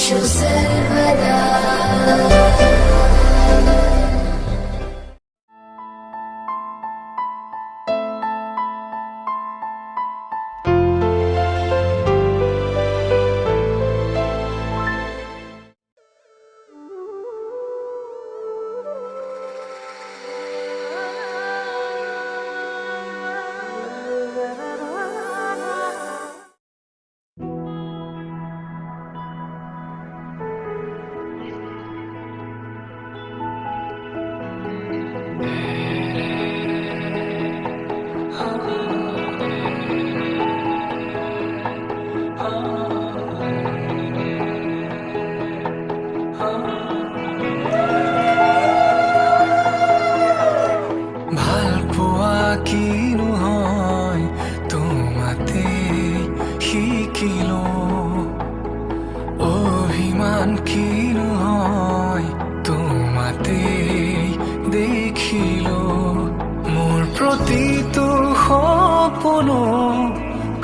आशु सर्वदा অভিমান কি নহয় তোমাতে দেখিল মোৰ প্ৰতিটো সপোনো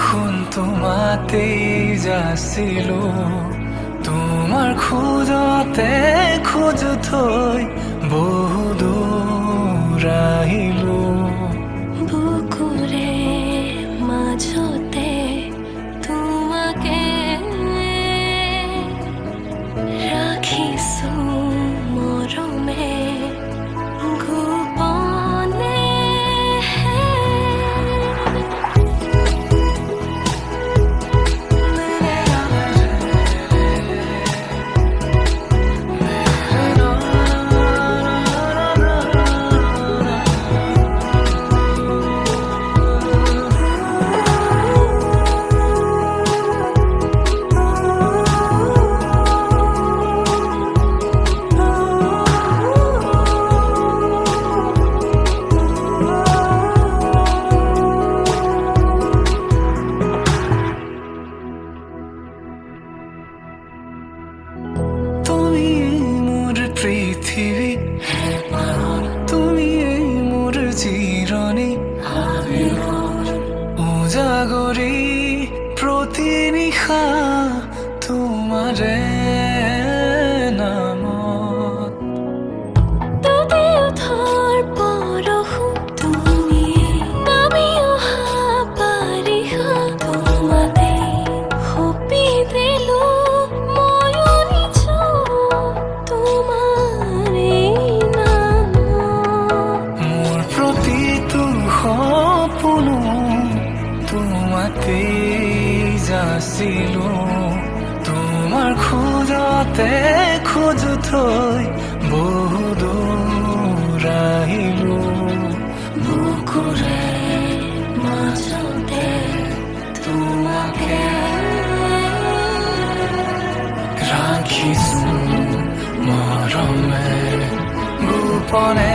শুন তোমাতেই যাচিল তোমাৰ খোজতে খোজ থৈ বহু দূৰ আহিলো বুকুৰে মাজতে তোমাকে ৰাখিছো মৰমে গোপনে পৃথিৱী তুমি মোৰ জিৰণি উজাগৰি প্ৰতি নিশা তোমাৰে নামত তুদি উঠৰ পৰশু তুমি নামি অহা বাৰিষা তোমাতে সপি দিলো ময়ো নিছো তোমাৰে নামত মোৰ প্ৰতিটো সপোনো তোমাতেই যাচিলো তোমাৰ খোজতে খোজ থৈ বহু দূৰ আহিলো বুকুৰে মাজতে তোমাকে ৰাখিছো মৰমে গোপনে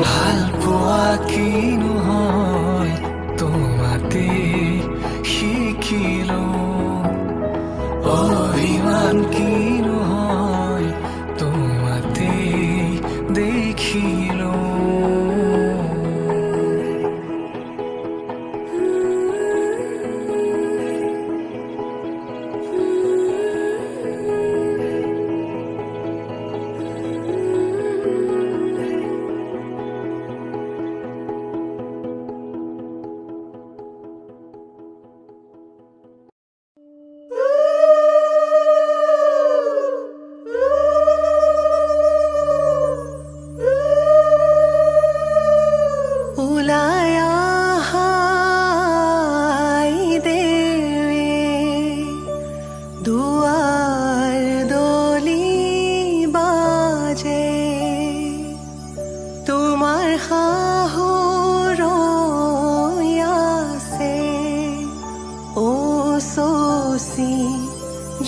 ভাল পোৱা কি নহয় তোমাতে শিকিলো অভিমান কি নহয় তোমাতে দেখিলো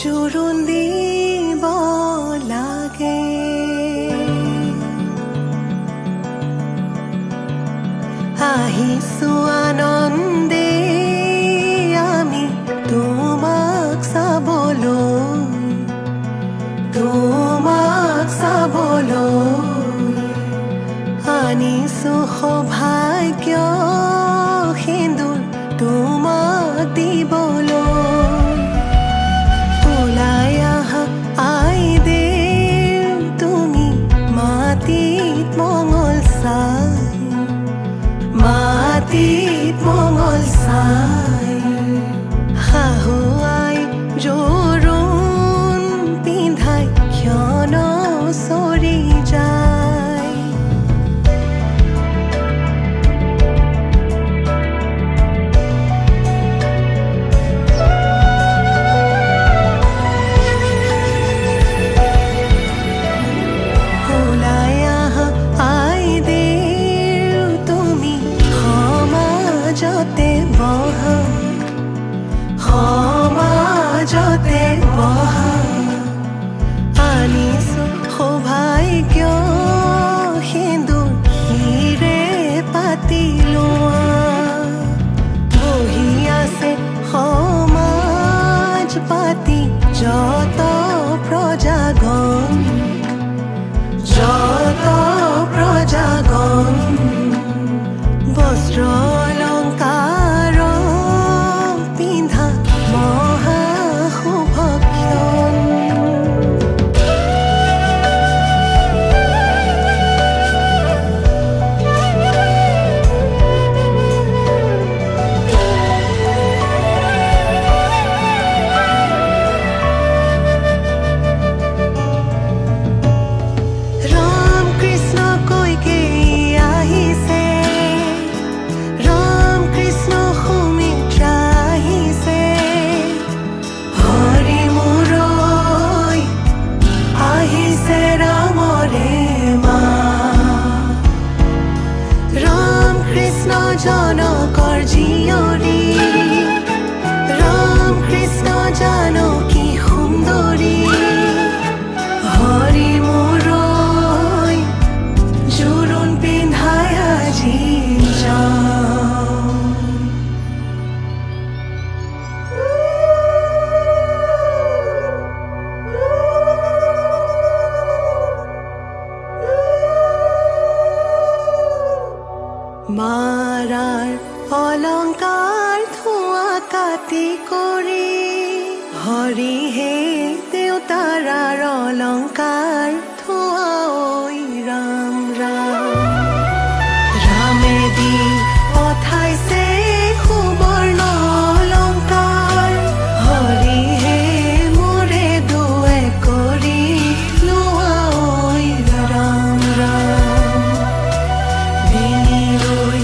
জোৰোণ দিব লাগে আহিছো আনন্দে আমি তোমাক চাবলৈ আনিছো সৌভাগ্য সিন্দুৰ তোমাক বহা সমাজতে বহা আনিছো সৌভাগ্য সিন্দুৰ হিৰে পাতি লোৱা বহি আছে সমাজ পাতি যত প্ৰজাগণ বস্ত্ৰ অলংকাৰ পিন্ধা মহা শুভক্ষণ ৰাম কৃষ্ণ কৈকে আহিছে ৰাম কৃষ্ণ সুমিত্ৰা আহিছে হৰি মুৰৈ আহিছে ৰামৰে মা ৰাম কৃষ্ণ জনকৰ জীয়ৰী ৰাম কৃষ্ণ জানকী সুন্দৰী হৰি মুৰৈ জোৰোণ পিন্ধাই আজি যাওঁ মাৰাৰ অলংকাৰ ধোঁৱা কাটি কৰি হৰিহে দেউতাৰাৰ অলংকাৰ ধোঁৱা ঐ ৰাম ৰাম ৰামে দি পঠাইছে সুবৰ্ণ অলংকাৰ হৰিহে মোৰে দুৱে কৰি লোৱা ঐ ৰাম ৰাম বিনিলৈ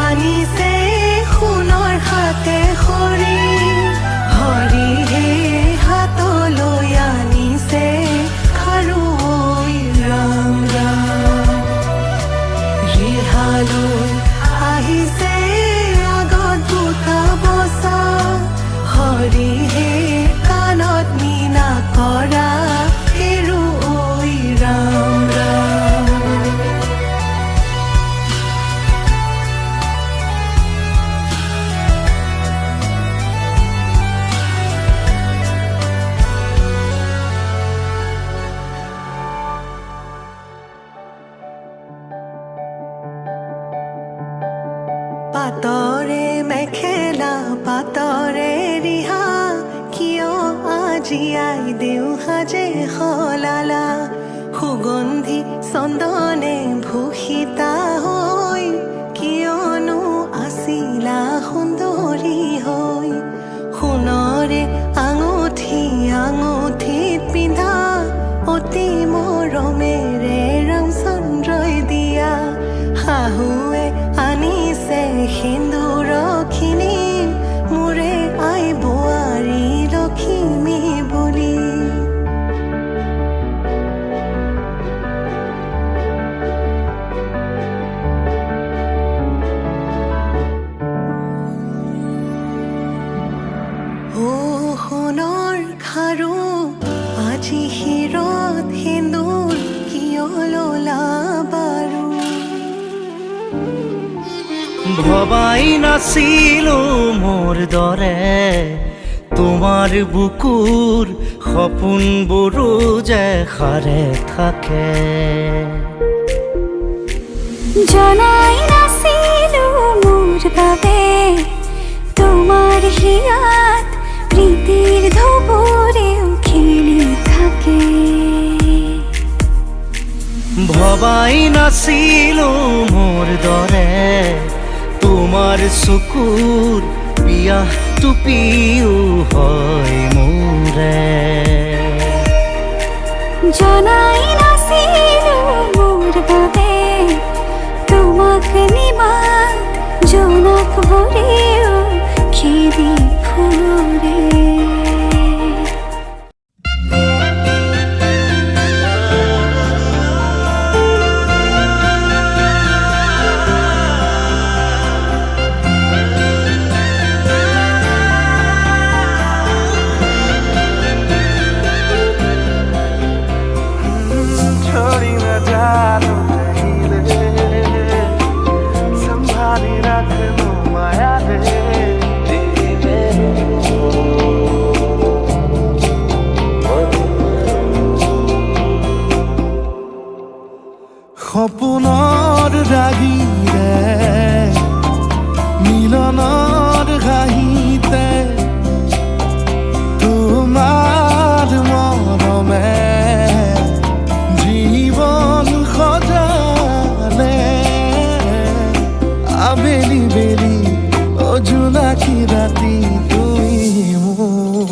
আনিছে সোণৰ হাতে খৰি হৰিহে হাতলৈ আনিছে খাৰু ঐ ৰাম ৰাম ৰিহালৈ আহিছে আগত দুটা বচা হৰিহে কাণত মীনা কৰা হেৰু ঐ ৰাম ৰাম পাতৰে মেখেলা পাতৰে ৰিহা কিয় আজি আই দেউ সাজে সলালা সুগন্ধি চন্দনে ভূষিতা হৈ কিয়নো আছিলা সুন্দৰী হৈ সোণৰে আঙুঠি আঙুঠিত পিন্ধা অতি মৰমেৰে ৰামচন্দ্ৰই দিয়া শাহুৱে আনিছে সিন্দুৰখিনি মোৰে আই বোৱাৰী লখিমী বুলি সোণৰ খাৰু আজি শিৰত সিন্দুৰ কিয় ললা বাৰু ভবাই নাছিলো মোৰ দৰে তোমাৰ বুকুৰ সপোনবোৰো যে সাৰে থাকে জনাই নাছিলো মোৰ বাবে তোমাৰ হিয়াত প্ৰীতিৰ ধুবুৰেও খেলি থাকে ভবাই নাছিলো মোৰ দৰে তোমাৰ চকুৰ পিয়াহ টুপিও হয় মোৰে জনাই নাছিলো মোৰ বাবে তোমাক নিমাত জনক ভৰেও খেদি ফুৰে জোনাকী ৰাতি তুমি মোৰ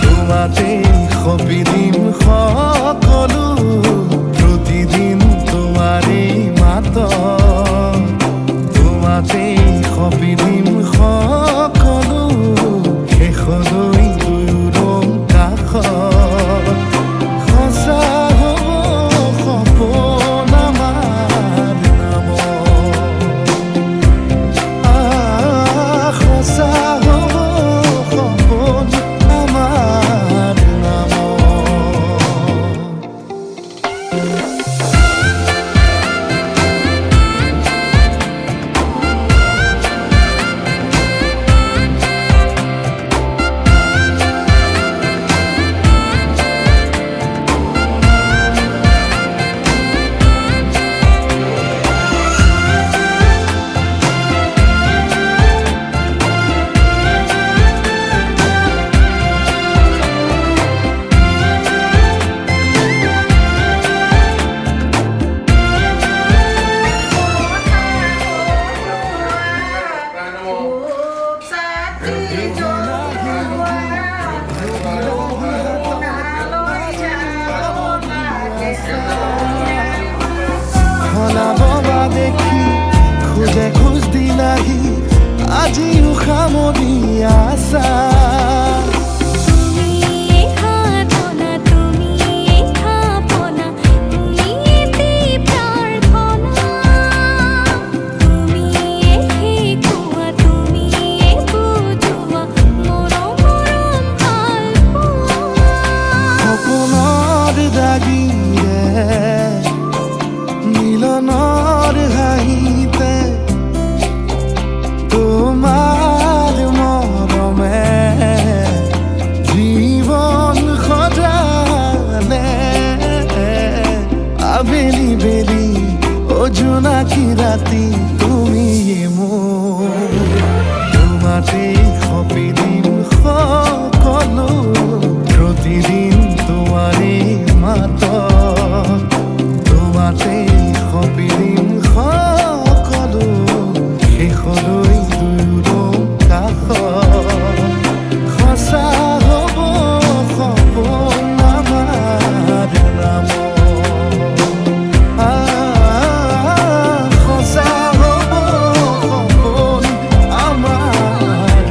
তোমাতেই সপিদিম সকলো প্ৰতিদিন তোমাৰেই মাত তোমাতেই সপিদিম সকলো শেষলৈ দুয়োৰং কাষত সঁচা হ'ব সপোন আমাৰ নামত সঁচা হ'ব সপোন আমাৰ খলাববা দেখি খোজে খোজ দিলাহি আজিও সামৰি আছা তুমি খাতনা তুমি খাপনা তুমি প্ৰাৰ্থনা তুমি শিকোৱা তুমি বুজোৱা মৰম মৰম ভাল পোৱা সপোনৰ দাগিৰে মিলনৰ হাঁহিতে তোমাৰ মৰমে জীৱন সজালে আবেলি বেলি জোনাকী ৰাতি তুমিয়ে মোৰ তোমাতেই সপিদিম সকলো প্ৰতিদিন তোমাৰেই মাত তোমাতেই সপিদিম সকলো শেষলৈ দুয়োৰং কাষত সঁচা হ'ব সপোন আমাৰ নামত সঁচা হ'ব সপোন আমাৰ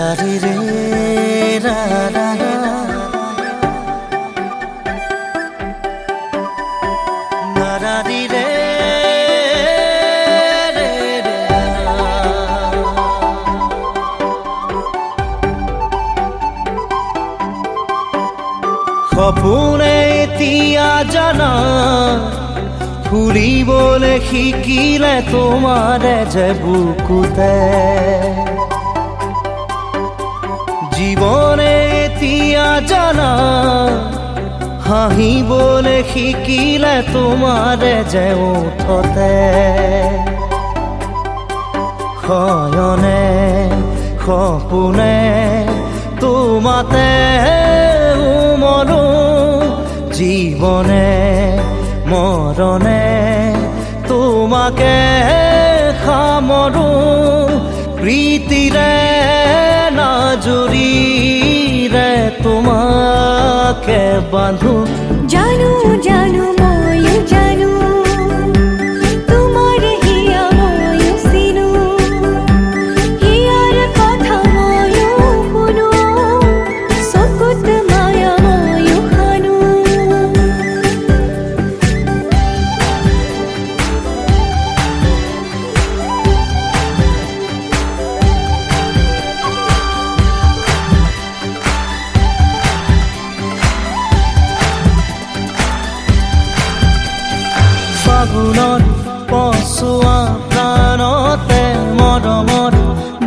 ৰা ৰে ৰে ৰা ৰা ৰা না ৰা ৰি ৰে ৰে ৰে না। সপোনে এতিয়া জানা ফুৰিবলৈ শিকিলে তোমাৰে যে বুকুতে জীৱনে এতিয়া জানা হাঁহিবলৈ শিকিলে তোমাৰে যে ওঠতে শয়নে সপোনে তোমাতে উমলো জীৱনে মৰণে তোমাকে সামৰো প্ৰীতিৰে নাজুৰিৰে তোমাকে বান্ধো জানো জানো ময়ো জানো তোমাৰ হিয়া ময়ো চিনো হিয়াৰ কথা ময়ো শুনো চকুত মায়া ময়ো সানো ফাগুনত পচোৱা প্ৰাণতে মৰমত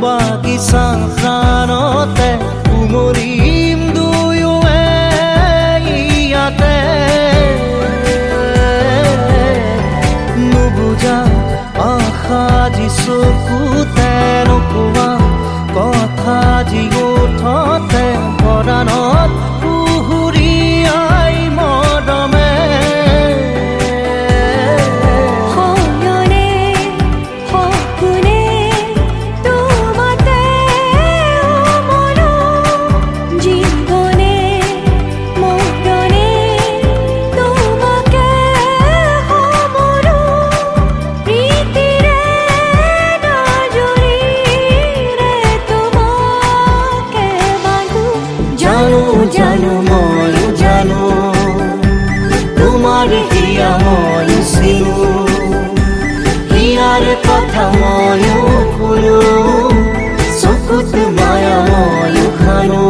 বাগিচা প্ৰাণতে উমলিম দুয়োৱে ইয়াতে নুবুজা আশা যি চকুতে নোকোৱা কথা যি ওঠতে পৰাণত পুহুৰীয়াই মৰমে শয়নে সপোনে তোমাতে উমলো জীৱনে মৰণে তোমাকে সামৰো প্ৰীতিৰে নাজুৰিৰে তোমাকে বান্ধো জানো জানো ময়ো জানো তোমাৰ হিয়া ময়ো চিনো হিয়াৰ কথা ময়ো শুনো চকুত মায়া ময়ো সানো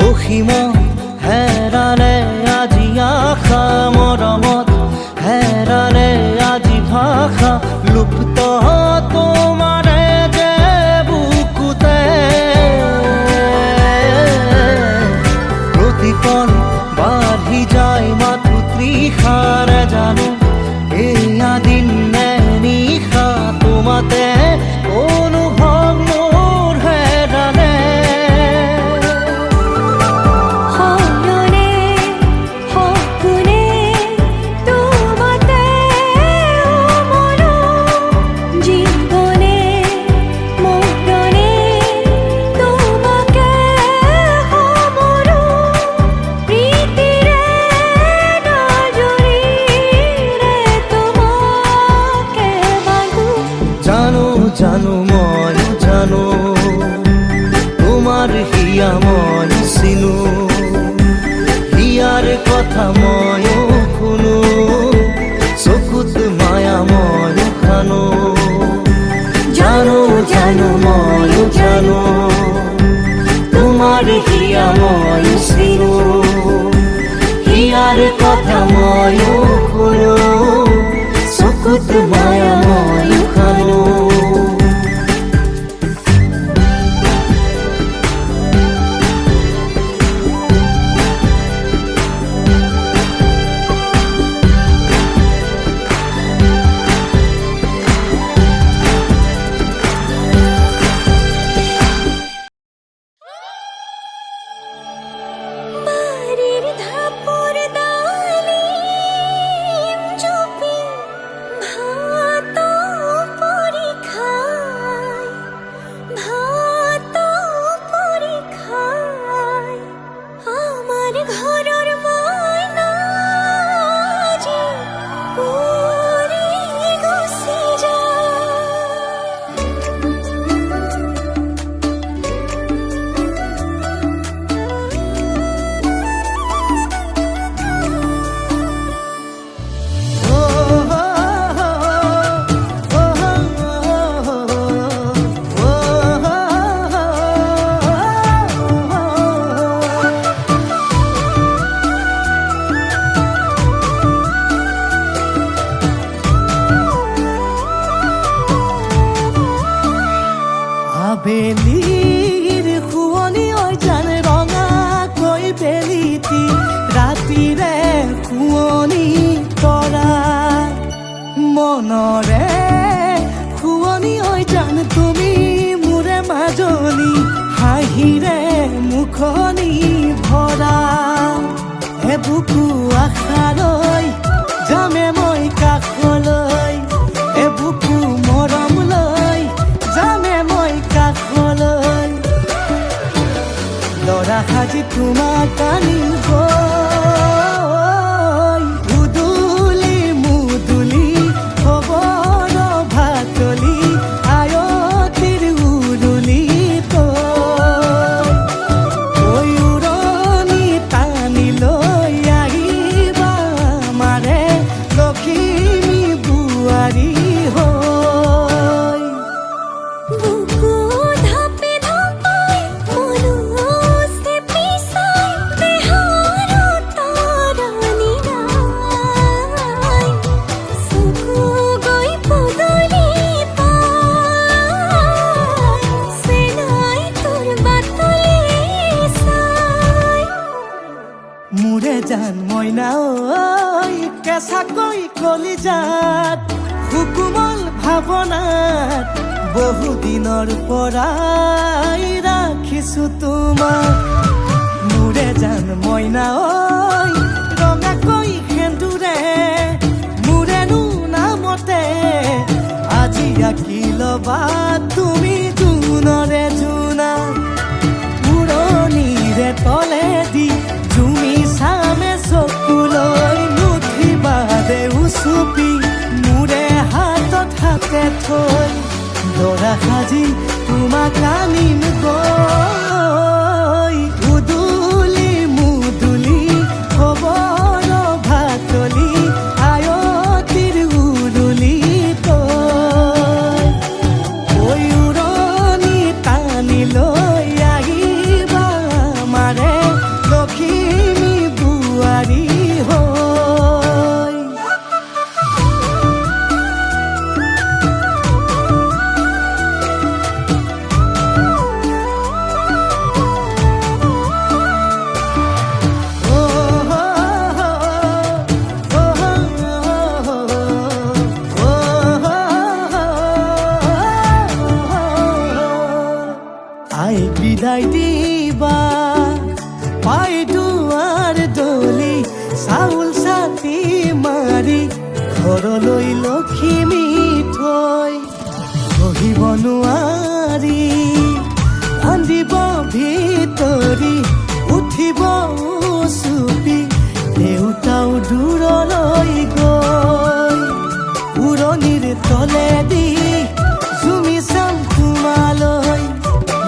অসীম হেৰালে আজি আশা মৰমত হেৰালে আজি ভাষা লুপ্ত তোমাৰে যে বুকুতে প্ৰতিপল বাঢ়ি যায় মাথো তৃষাৰে জানো এয়া দিন নে নিশা তোমাতে অনুভৱ মোৰ হেৰালে শয়নে সপোনে তোমাতে উমলো জীৱনে মৰণে তোমাকে সামৰো প্ৰীতিৰে নাজুৰিৰে তোমাকে বান্ধো জানো জানো ময়ো জানো তোমাৰ হিয়া ময়ো চিনো হিয়াৰ কথা ময়ো শুনো চকুত মায়া ময়ো সানো জানো জানো ময়ো জানো তোমাৰ হিয়া ময়ো চিনো হিয়াৰ কথা ময়ো শুনো চকুত মায়া ময়ো সানো হাঁহিৰে মুখনি ভৰা এবুকু আশালৈ যামে মই কাষলৈ এবুকু মৰম লৈ যামে মই কাষলৈ লৰা সাজি তোমাক আনিম গৈ উদুলি মুদুলি খবৰ ভাতলি আয়তিৰ উৰুলি তই উৰণি টানি লৈ আহিবা মাৰে লখিমী বোৱাৰী হৈ বুকু ধাপে ধাপাই মনুষ্যে পিছাই দেহৰ তৰণি নাই চকু গৈ পদূলি পাই চেনাই তোৰ বাটলি চাই মোৰে জান মইনা ঐ কেঁচাকৈ কলিজাত সুকুমল ভাৱনাত বহুদিনৰ পৰাই ৰাখিছো তোমাক মোৰে জান মইনা ঐ ৰঙাকৈ সেন্দুৰে মোৰেনো নামতে আজি আঁকি ল'বা তুমি জোনৰে জোনা উৰণিৰে তলেদি জুমি চামে চকুলৈ নুঠিবা দে উচুপি মোৰে হাতত হাতে থৈ দৰা সাজি তোমাক আনিম গৈ উদুলি মুদুলি খবৰ ভাতলি আয়তিৰ উৰুলি তই ঐ উৰণি টানি লৈ আহিবা মাৰে লখিমী বোৱাৰী হৈ আই বিদায় দিবা পাই দুৱাৰ দলি চাউল চাটি মাৰি ঘৰলৈ লখিমী থৈ সহিব নোৱাৰি কান্দিব ভিতৰি উঠিব চুপি দেউতাও দূৰলৈ গৈ উৰণিৰ তলেদি জুমি চাম তোমালৈ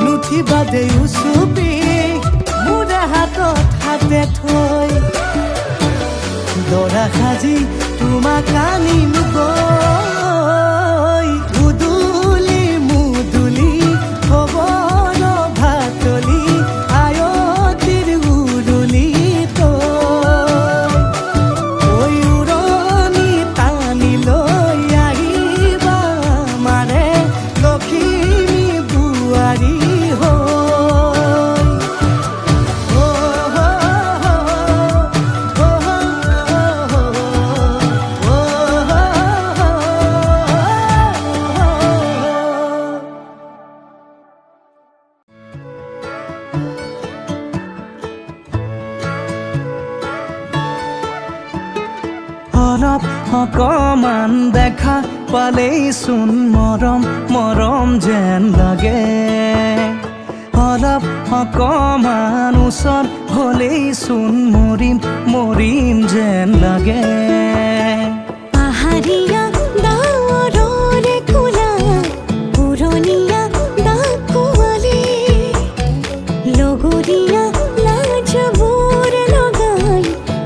নুঠিবা দে উচুপি মোৰে হাতত হাতে থৈ দৰা সাজি তোমাক আনিম গৈ উদুলি মুদুলি খবৰ ভাতলি আয়তিৰ উৰুলি তই উৰণি টানি লৈ আহিবা মাৰে লখিমী বোৱাৰী হৈ অলপ অকমান দেখা পালেই চোন মৰম মৰম যেন লাগে অলপ অকমান ওচৰ হ'লেই চোন মৰিম মৰিম যেন লাগে পাহাৰীয়া ডাৱৰৰে কোলা পুৰণীয়া ডাকুৱালী লগৰীয়া লাজবোৰ লগাই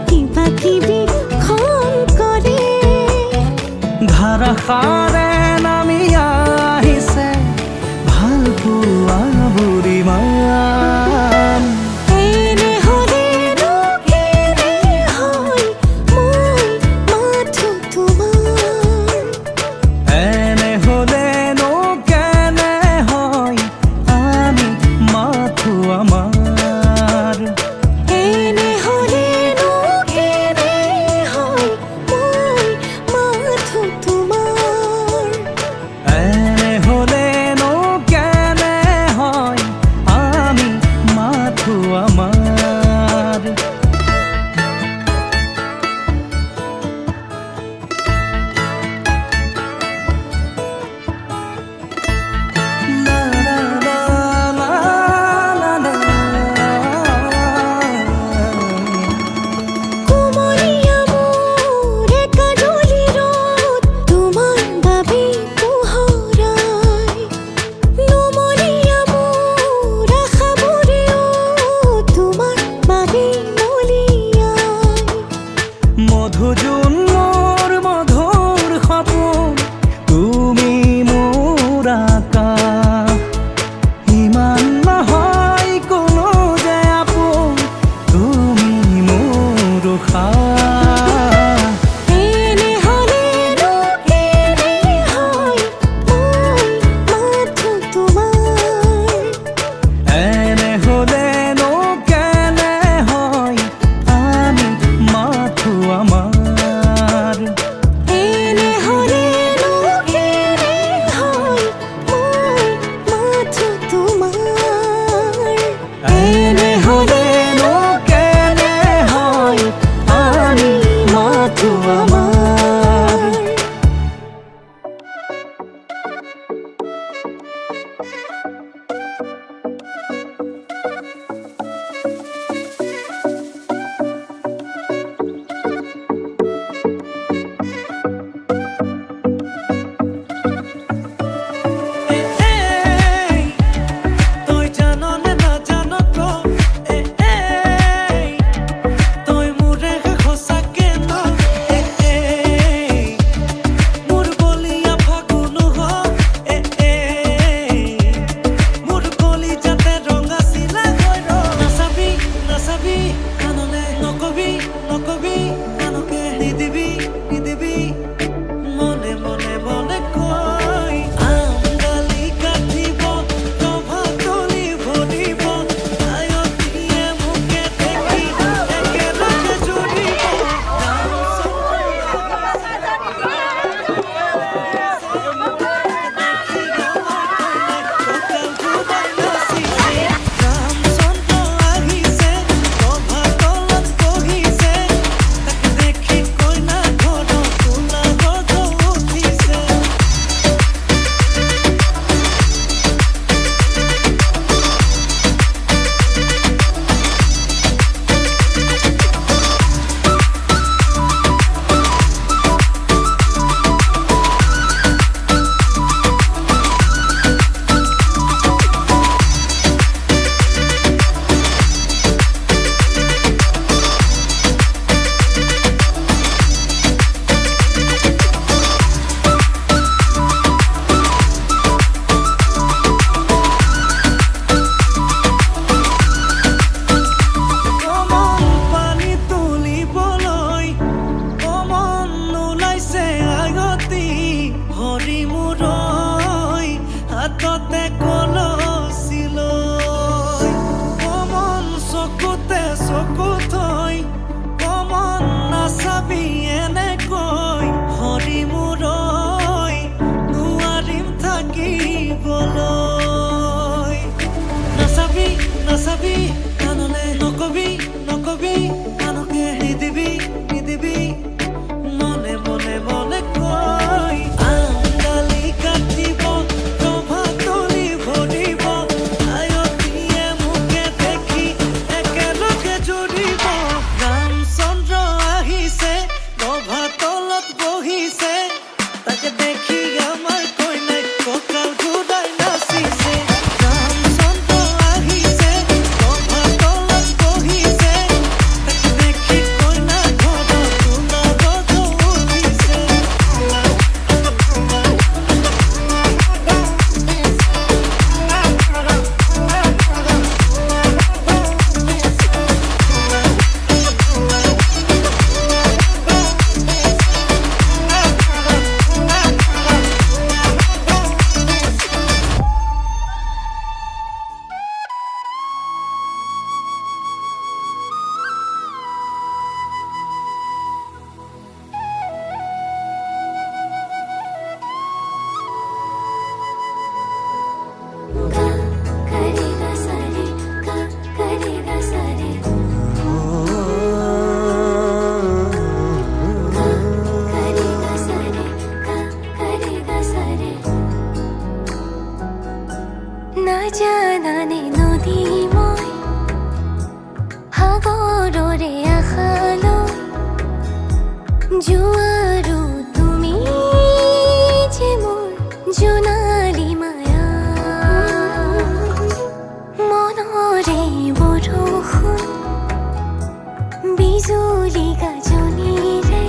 কিবা কিবি খং কৰে ধাৰাসাৰে নামি আহিছে ভাল পোৱা বুঢ়ীমান এনে হ'লে ৰোগেৰে হয় মই মাত বৰষুণ বিজুলী গাজনিৰে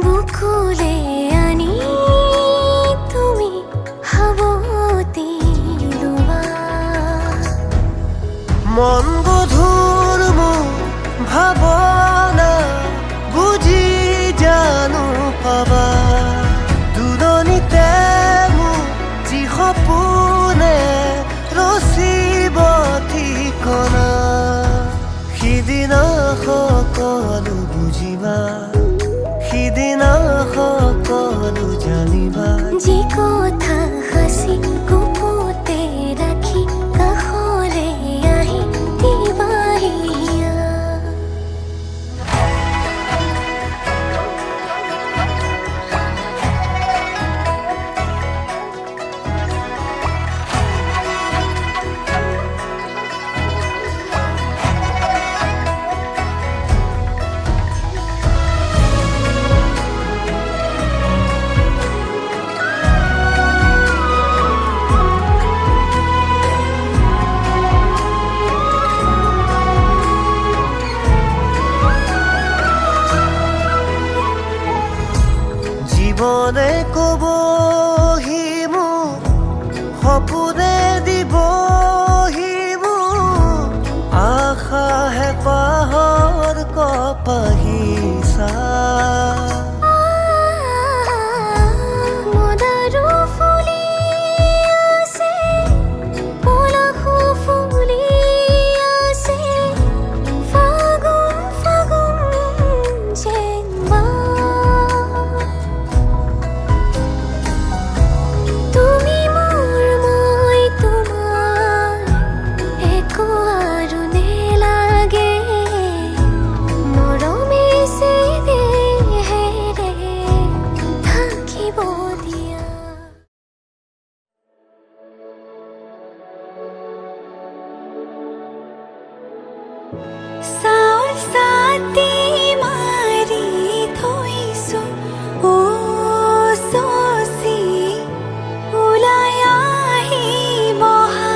বুকুলে আনি তুমি হাবতি লোৱা মন গধুৰ মোৰ ভাৱনা বুজি জানো পাবা দুৰণিতে মোৰ যি সপোনে ৰচিব ঠিকনা সিদিনা সকলো বুজিবা সিদিনা সকলো জানিবা যি কথা সাঁচি গুপুতে ৰাখি কাষলে আহি দিবাহিয়া জীৱনে ক'বহি মোক সপোনে দিবহি মোক আশাহে পাহৰ কপাহিছা মদাৰো ফুলি আছে পলাশো ফুলি আছে ফাগুন ফাগুন যেন তুমি মোৰ মই তোমাৰ একো আৰু নেলাগে মৰমে চে দেহেৰে থাকিব দিয়া চাউল চাতি মাৰি থৈছো অ চচি ওলাই আহি বহা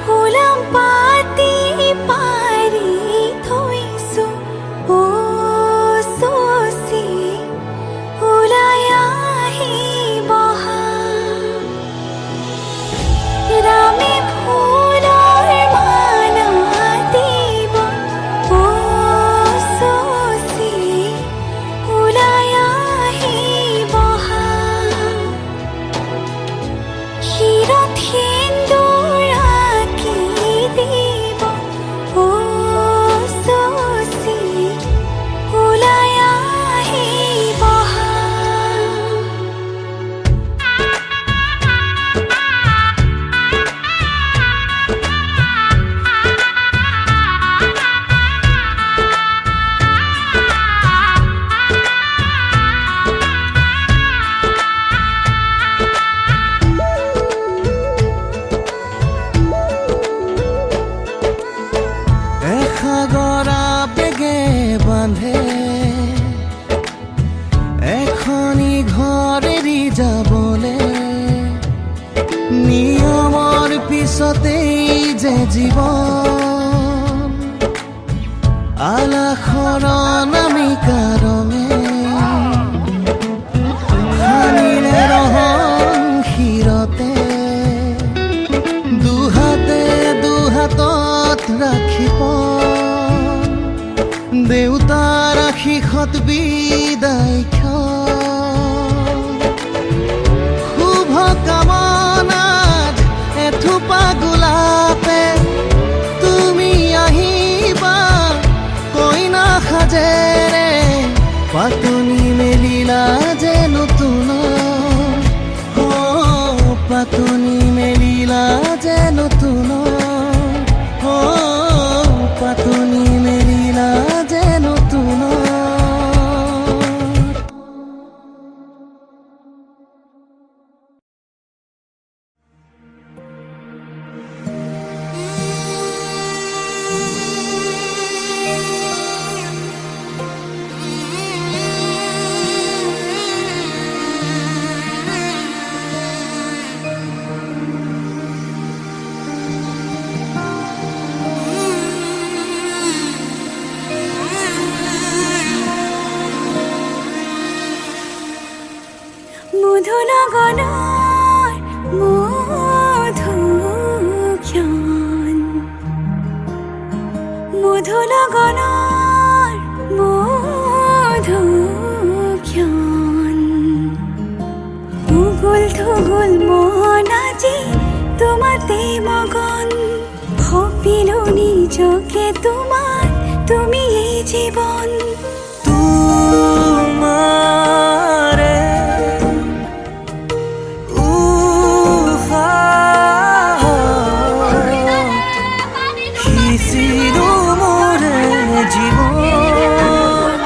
ফুলাম পাতি পাৰি থৈছো অ চচি ওলাই আহি বহা ৰামে ফুলৰ মালা দিব অ চচি ওলাই আহি বহা শিৰত সেন্দুৰ আঁকি দিব অ চচি ওলাই আহি বহা এসাগৰা বেগে বান্ধে এখনি ঘৰ এৰি যাবলে নিয়মৰ পিছতেই যে জীৱন আলাসৰ নামিকা ৰঙে সানিলে ৰহন শিৰতে দুহাতে দুহাতত ৰাখিব দেউতাৰ আশীষত বিদায় শুভ কামনাত এথোপা গোলাপে তুমি আহিবা কইনা সাজেৰে পাতনি মেলিলা যে নতুন পাতনি মেলিলা যে নতুন পাতনি মেলিলা যে নতুন মধুলগনৰ মধুক্ষণ উগুল থুগুল মন আজি তোমাতে মগন সপিলো নিজকে তোমাৰ তুমি এই জীৱন তোমাৰে সিঁচিলো মোৰে জীবন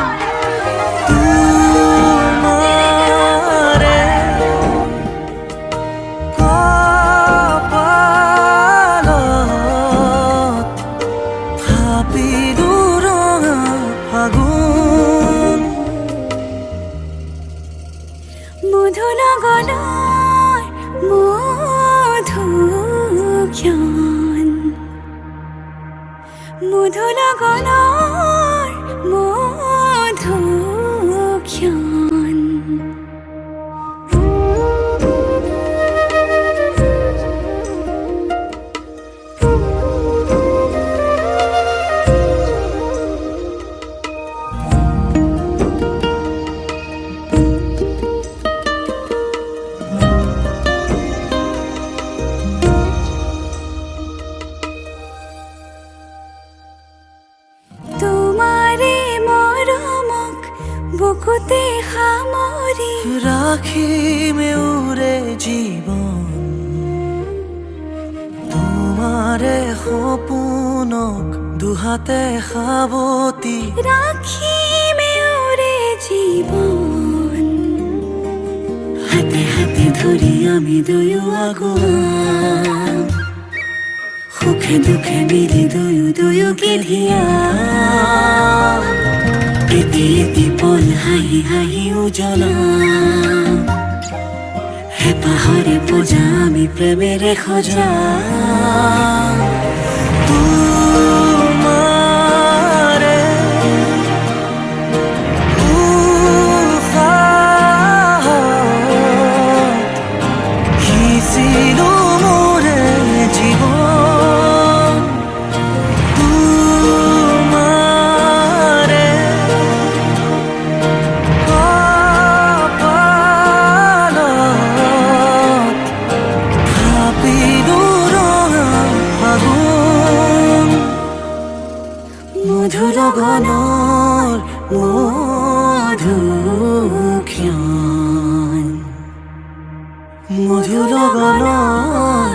তোমাৰে কপালত থাপিলো ৰঙা ফাগুন মধুলগনৰ মধুক্ষণ মধুলগনৰ মধুক্ষণ তোমাৰে মৰমক বুকুতে সামৰি ৰাখিমে উৰে জীবন তোমাৰে সপোনক দুহাতে সাবতি ৰাখিমে ওৰে জীৱন হাতে হাতে ধৰি আমি দুয়ো আগুৱাম সুখে দুখে মিলি দুয়ো দুয়োকে ধিয়াম এটি এটি পল হাঁহি হাঁহি উজ্বলাম হেঁপাহৰে পূজা আমি প্ৰেমেৰে সজাম তোমাৰে সিঁচিলো মোৰে জীবন তোমাৰে কপালত থাপিলো ৰঙা ফাগুন মধুলগনৰ মধুক্ষণ মধুলগনৰ